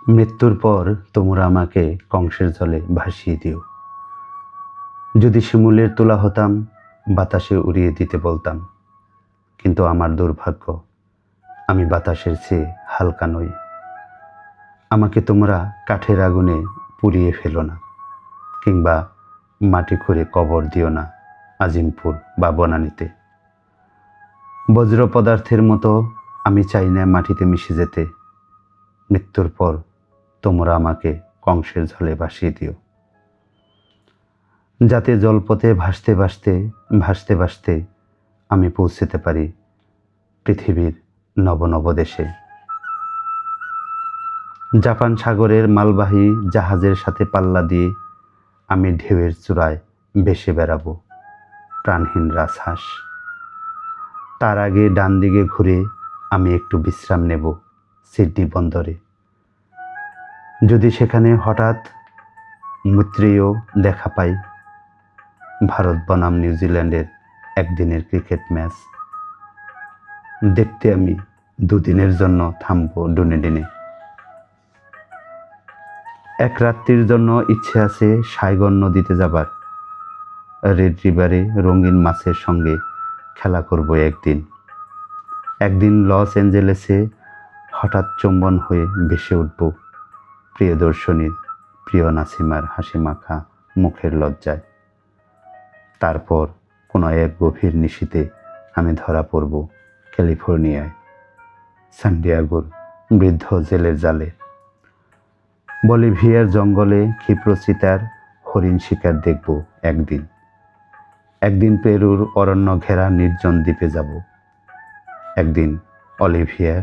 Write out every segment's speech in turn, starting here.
মৃত্যুর পর তোমরা আমাকে কংসের জলে ভাসিয়ে দিও। যদি শিমুলের তুলা হতাম, বাতাসে উড়িয়ে দিতে বলতাম। কিন্তু আমার দুর্ভাগ্য, আমি বাতাসের চেয়ে হালকা নই। আমাকে তোমরা কাঠের আগুনে পুড়িয়ে ফেলো না, কিংবা মাটি খুঁড়ে কবর দিও না আজিমপুর বা বনানীতে। বজ্র পদার্থের মতো আমি চাই না মাটিতে মিশে যেতে। মৃত্যুর পর তোমরা আমাকে কংসের জলে ভাসিয়ে দিও, যাতে জলপথে ভাসতে ভাসতে আমি পৌঁছতে পারি পৃথিবীর নব নব দেশে। জাপান সাগরের মালবাহী জাহাজের সাথে পাল্লা দিয়ে আমি ঢেউয়ের চূড়ায় ভেসে বেড়াবো প্রাণহীন রাজহাঁস। তার আগে ডান দিকে ঘুরে আমি একটু বিশ্রাম নেব সিডনি বন্দরে। যদি সেখানে হঠাৎ মৈত্রীয় দেখা পাই, ভারত বনাম নিউজিল্যান্ডের একদিনের ক্রিকেট ম্যাচ দেখতে আমি দুদিনের জন্য থামবো ডুনেডিনে। এক রাত্রির জন্য ইচ্ছে আছে সাইগন নদীতে যাবার। রেড রিভারে রঙিন মাছের সঙ্গে খেলা করব একদিন লস অ্যাঞ্জেলেসে হঠাৎ চুম্বন হয়ে ভেসে উঠব প্রিয়দর্শনীর প্রিয় নাসিমার হাসি মাখা মুখের লজ্জায়। তারপর কোনো এক গভীর নিশীথে আমি ধরা পড়ব ক্যালিফোর্নিয়ায় সান্ডিয়াগোর বৃদ্ধ জেলের জালে। বলিভিয়ার জঙ্গলে ক্ষিপ্রচিতার হরিণ শিকার দেখব একদিন পেরুর অরণ্য ঘেরা নির্জন দ্বীপে যাব। একদিন অলিভিয়া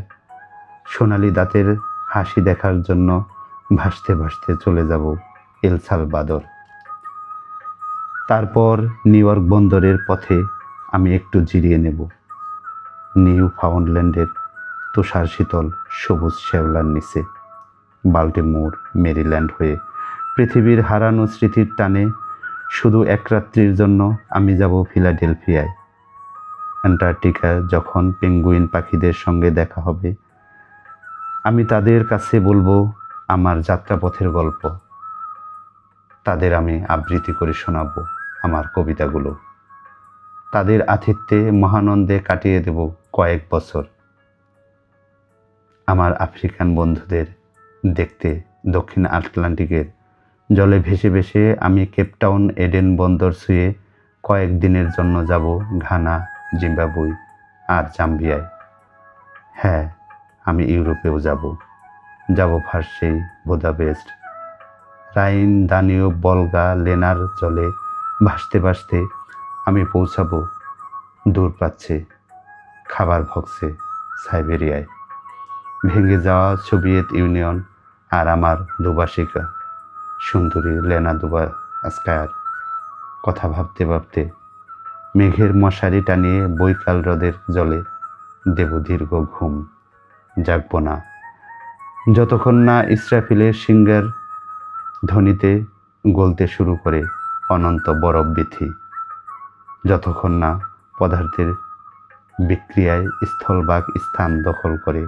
সোনালি দাঁতের হাসি দেখার জন্য ভাসতে চলে যাব এল সালভাদর। তারপর নিউ ইয়র্ক বন্দরের পথে আমি একটু জিরিয়ে নেব নিউ ফাউন্ডল্যান্ডের তুষার শীতল সবুজ শেওলার নিচে। বাল্টিমোর মেরিল্যান্ড হয়ে পৃথিবীর হারানো স্মৃতির টানে শুধু এক রাত্রির জন্য আমি যাব ফিলাডেলফিয়ায়। অ্যান্টার্কটিকায় যখন পেঙ্গুইন পাখিদের সঙ্গে দেখা হবে, আমি তাদের কাছে বলবো আমার যাত্রাপথের গল্প। তাদের আমি আবৃত্তি করে শোনাবো আমার কবিতাগুলো। তাদের আতিথ্যে মহানন্দে কাটিয়ে দেব কয়েক বছর। আমার আফ্রিকান বন্ধুদের দেখতে দক্ষিণ আটলান্টিকের জলে ভেসে আমি কেপটাউন এডেন বন্দর ছুঁয়ে কয়েকদিনের জন্য যাব ঘানা, জিম্বাবুয়ে আর জাম্বিয়ায়। হ্যাঁ, আমি ইউরোপেও যাব ভার্সেই, বুদাপেস্ট, রাইন, দানিউব, বলগা, লেনার জলে ভাসতে আমি পৌঁছাবো দূর প্রাচ্যে, খাবার ভক্সে, সাইবেরিয়ায়। ভেঙে যাওয়া সোভিয়েত ইউনিয়ন আর আমার দুবাসিকা সুন্দরী লেনা দুবাস্কায়ার কথা ভাবতে মেঘের মশারি টানিয়ে বৈকাল হ্রদের জলে দেব দীর্ঘ ঘুম। জাগব না যতক্ষণ না ইসরাফিলের সিংহের ধ্বনিতে গলতে শুরু করে অনন্ত বরফ বিথি, যতক্ষণ না পদার্থের বিক্রিয়ায় স্থলভাগ স্থান দখল করে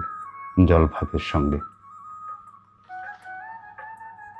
জলভাগের সঙ্গে।